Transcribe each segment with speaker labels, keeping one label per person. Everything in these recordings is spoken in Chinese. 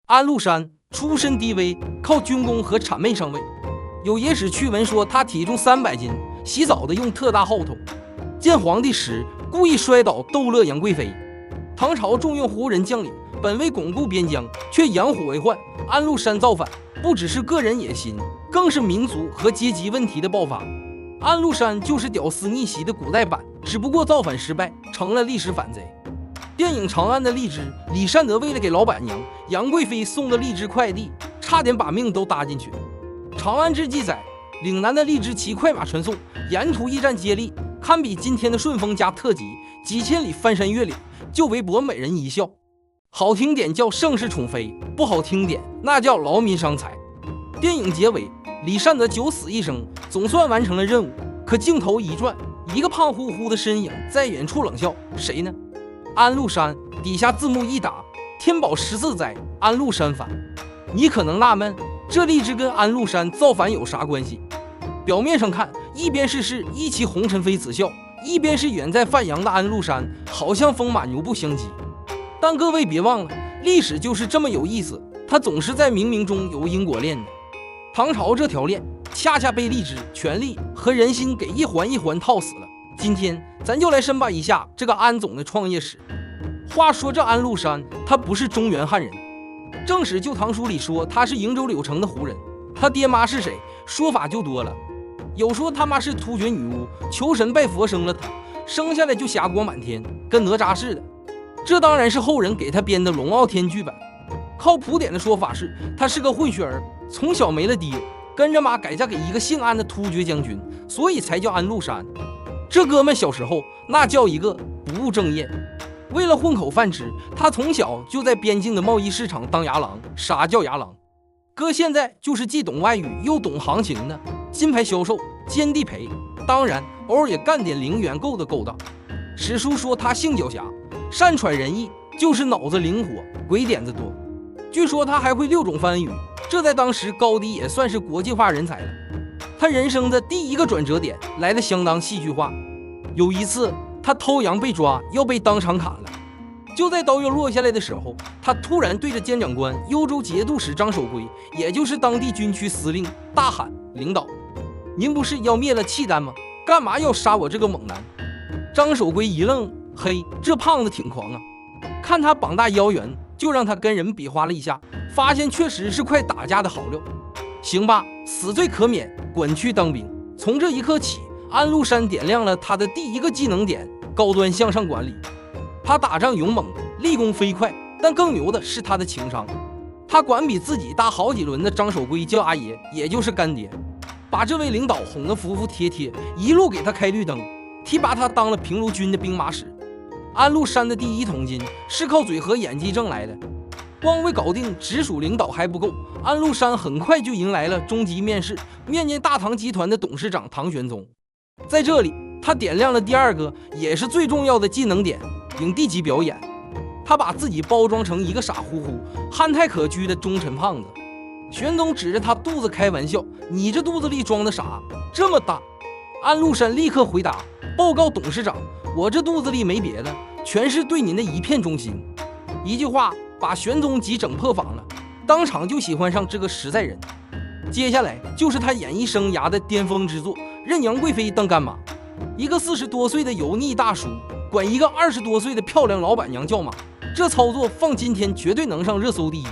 Speaker 1: 安禄山出身低微，靠军功和谄媚上位。有野史趣闻说他体重300斤，洗澡的用特大号头。见皇帝时故意摔倒逗乐杨贵妃。唐朝重用胡人将领，本为巩固边疆，却养虎为患。安禄山造反，不只是个人野心，更是民族和阶级问题的爆发。安禄山就是屌丝逆袭的古代版，只不过造反失败，成了历史反贼。电影《长安的荔枝》，李善德为了给老板娘杨贵妃送的荔枝快递，差点把命都搭进去。《长安志》记载，岭南的荔枝骑快马传送，沿途驿站接力，堪比今天的顺风加特急，几千里翻山越岭，就为博美人一笑。好听点叫盛世宠妃，不好听点那叫劳民伤财。电影结尾，李善德九死一生，总算完成了任务。可镜头一转，一个胖乎乎的身影在远处冷笑，谁呢？安禄山。底下字幕一打，天宝14载，安禄山反。你可能纳闷，这荔枝跟安禄山造反有啥关系？表面上看，一边是一骑红尘妃子笑，一边是远在范阳的安禄山，好像风马牛不相及。但各位别忘了，历史就是这么有意思，它总是在冥冥中有因果链的。唐朝这条链恰恰被荔枝、权力和人心给一环一环套死了。今天咱就来深扒一下这个安总的创业史。话说这安禄山他不是中原汉人，正史《旧唐书》里说他是瀛州柳城的胡人。他爹妈是谁？说法就多了，有说他妈是突厥女巫，求神拜佛生了他，生下来就霞光满天，跟哪吒似的。这当然是后人给他编的龙傲天剧版。靠谱点的说法是他是个混血儿，从小没了爹，跟着妈改嫁给一个姓安的突厥将军，所以才叫安禄山。这哥们小时候那叫一个不务正业，为了混口饭吃，他从小就在边境的贸易市场当牙郎。啥叫牙郎？搁现在就是既懂外语又懂行情的金牌销售兼地陪，当然偶尔也干点零元购的勾当。史书说他性狡黠，善揣人意，就是脑子灵活，鬼点子多。据说他还会6种番语，这在当时高低也算是国际化人才了。他人生的第一个转折点来得相当戏剧化。有一次他偷羊被抓，要被当场砍了。就在刀要落下来的时候，他突然对着监长官幽州节度使张守珪，也就是当地军区司令，大喊：领导，您不是要灭了契丹吗？干嘛要杀我这个猛男？张守珪一愣，嘿，这胖子挺狂啊。看他膀大腰圆，就让他跟人比划了一下，发现确实是块打架的好料。行吧，死罪可免，滚去当兵。从这一刻起，安禄山点亮了他的第一个技能点：高端向上管理。他打仗勇猛，立功飞快，但更牛的是他的情商。他管比自己大好几轮的张守珪叫阿爷，也就是干爹，把这位领导哄得服服帖帖，一路给他开绿灯，提拔他当了平卢军的兵马使。安禄山的第一桶金是靠嘴和演技挣来的。光为搞定直属领导还不够，安禄山很快就迎来了终极面试，面见大唐集团的董事长唐玄宗。在这里，他点亮了第二个也是最重要的技能点：影帝级表演。他把自己包装成一个傻乎乎、憨态可掬的忠臣胖子。玄宗指着他肚子开玩笑：“你这肚子里装的啥？这么大？”安禄山立刻回答：“报告董事长，我这肚子里没别的，全是对您的一片忠心。”一句话把玄宗急整破防了，当场就喜欢上这个实在人。接下来就是他演艺生涯的巅峰之作，认杨贵妃当干妈。一个40多岁的油腻大叔管一个20多岁的漂亮老板娘叫妈，这操作放今天绝对能上热搜第一。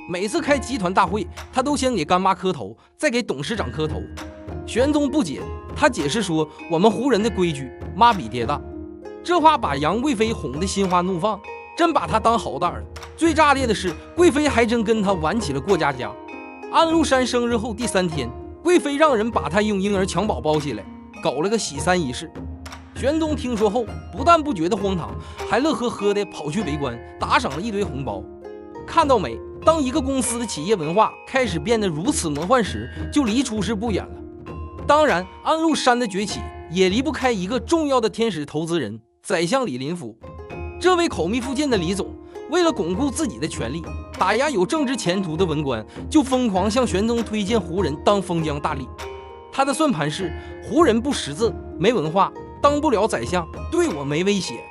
Speaker 1: 每次开集团大会，他都先给干妈磕头，再给董事长磕头。玄宗不解，他解释说：“我们胡人的规矩，妈比爹大。”这话把杨贵妃哄得心花怒放，真把他当好胆了。最炸裂的是，贵妃还真跟他玩起了过家家。安禄山生日后第3天，贵妃让人把他用婴儿襁褓包起来，搞了个洗3仪式。玄宗听说后，不但不觉得荒唐，还乐呵呵的跑去围观，打赏了一堆红包。看到没？当一个公司的企业文化开始变得如此魔幻时，就离出事不远了。当然，安禄山的崛起也离不开一个重要的天使投资人——宰相李林甫。这位口蜜腹剑的李总，为了巩固自己的权力，打压有政治前途的文官，就疯狂向玄宗推荐胡人当封疆大吏。他的算盘是：胡人不识字，没文化，当不了宰相，对我没威胁。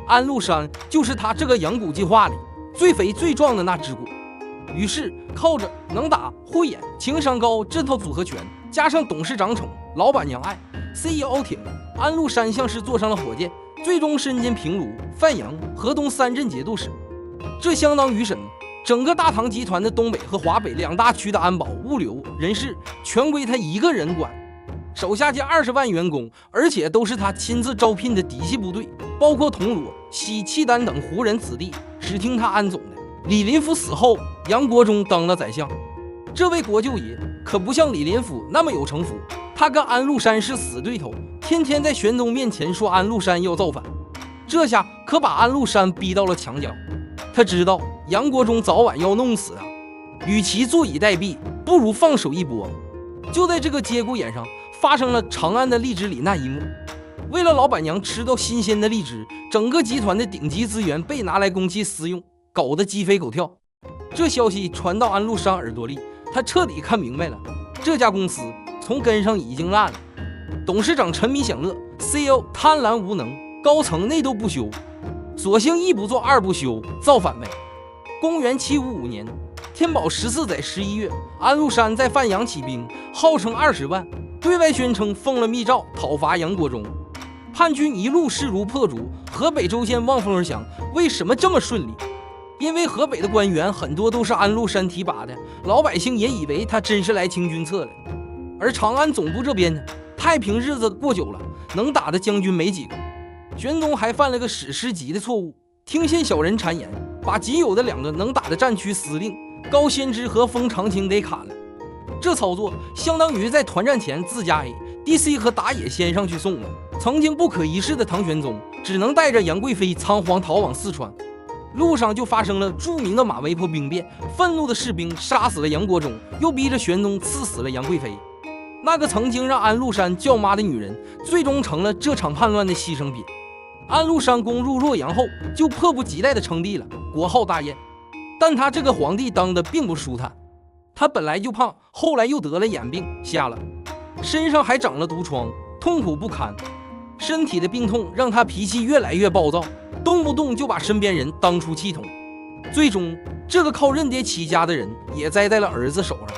Speaker 1: 安禄山就是他这个养蛊计划里最肥最壮的那只股。于是靠着能打、会演、情商高这套组合拳，加上董事长宠、老板娘爱、CEO 挺，安禄山像是坐上了火箭，最终身兼平卢、范阳、河东3镇节度使。这相当于什么？整个大唐集团的东北和华北2大区的安保、物流、人事全归他一个人管，手下近20万员工，而且都是他亲自招聘的嫡系部队，包括铜锣、西契丹等胡人子弟，只听他安总的。李林甫死后，杨国忠当了宰相。这位国舅爷可不像李林甫那么有城府，他跟安禄山是死对头，天天在玄宗面前说安禄山要造反，这下可把安禄山逼到了墙角。他知道杨国忠早晚要弄死他，与其坐以待毙，不如放手一搏。就在这个节骨眼上，发生了长安的荔枝里那一幕。为了老板娘吃到新鲜的荔枝，整个集团的顶级资源被拿来公器私用，搞得鸡飞狗跳。这消息传到安禄山耳朵里，他彻底看明白了，这家公司从根上已经烂了。董事长沉迷享乐， CEO 贪婪无能，高层内斗不休，索性一不做二不休，造反呗。公元755年，天宝14载11月，安禄山在范阳起兵，号称20万，对外宣称奉了密诏讨伐杨国忠。叛军一路势如破竹，河北州县望风而降。为什么这么顺利？因为河北的官员很多都是安禄山提拔的，老百姓也以为他真是来清君侧了。而长安总部这边呢，太平日子过久了，能打的将军没几个。玄宗还犯了个史诗级的错误，听信小人谗言，把仅有的2个能打的战区司令高仙芝和封长清给砍了。这操作相当于在团战前自家 DC 和打野先上去送了。曾经不可一世的唐玄宗只能带着杨贵妃仓皇逃往四川，路上就发生了著名的马嵬坡兵变，愤怒的士兵杀死了杨国忠，又逼着玄宗赐死了杨贵妃。那个曾经让安禄山叫妈的女人，最终成了这场叛乱的牺牲品。安禄山攻入洛阳后，就迫不及待地称帝了，国号大燕。但他这个皇帝当的并不舒坦，他本来就胖，后来又得了眼病，瞎了，身上还长了毒疮，痛苦不堪。身体的病痛让他脾气越来越暴躁，动不动就把身边人当出气筒。最终，这个靠认爹起家的人也栽在了儿子手上。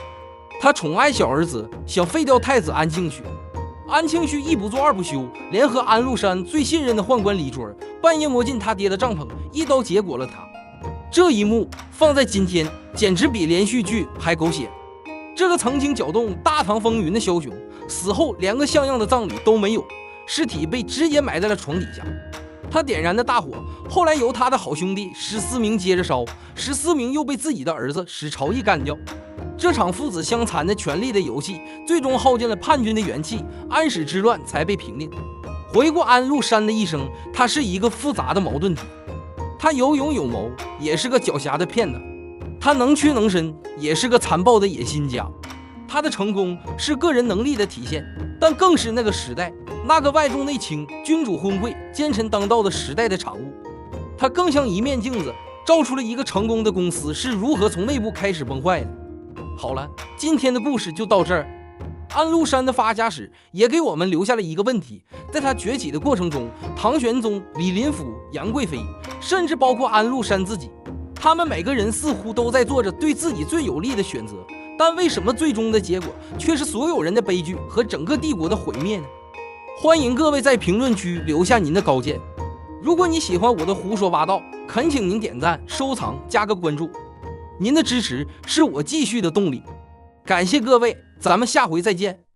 Speaker 1: 他宠爱小儿子，想废掉太子安庆绪。安庆绪一不做二不休，联合安禄山最信任的宦官李卓，半夜摸进他爹的帐篷，一刀结果了他。这一幕放在今天，简直比连续剧还狗血。这个曾经搅动大唐风云的枭雄，死后连个像样的葬礼都没有，尸体被直接埋在了床底下。他点燃的大火，后来由他的好兄弟史思明接着烧，14名又被自己的儿子史朝义干掉。这场父子相残的权力的游戏，最终耗尽了叛军的元气，安史之乱才被平定。回顾安禄山的一生，他是一个复杂的矛盾体。他有勇有谋，也是个狡黠的骗子；他能屈能伸，也是个残暴的野心家。他的成功是个人能力的体现，但更是那个时代那个外重内轻、君主昏聩、奸臣当道的时代的产物。他更像一面镜子，照出了一个成功的公司是如何从内部开始崩坏的。好了，今天的故事就到这儿。安禄山的发家史也给我们留下了一个问题，在他崛起的过程中，唐玄宗、李林甫、杨贵妃，甚至包括安禄山自己，他们每个人似乎都在做着对自己最有利的选择，但为什么最终的结果却是所有人的悲剧和整个帝国的毁灭呢？欢迎各位在评论区留下您的高见。如果你喜欢我的胡说八道，恳请您点赞、收藏、加个关注，您的支持是我继续的动力。感谢各位，咱们下回再见。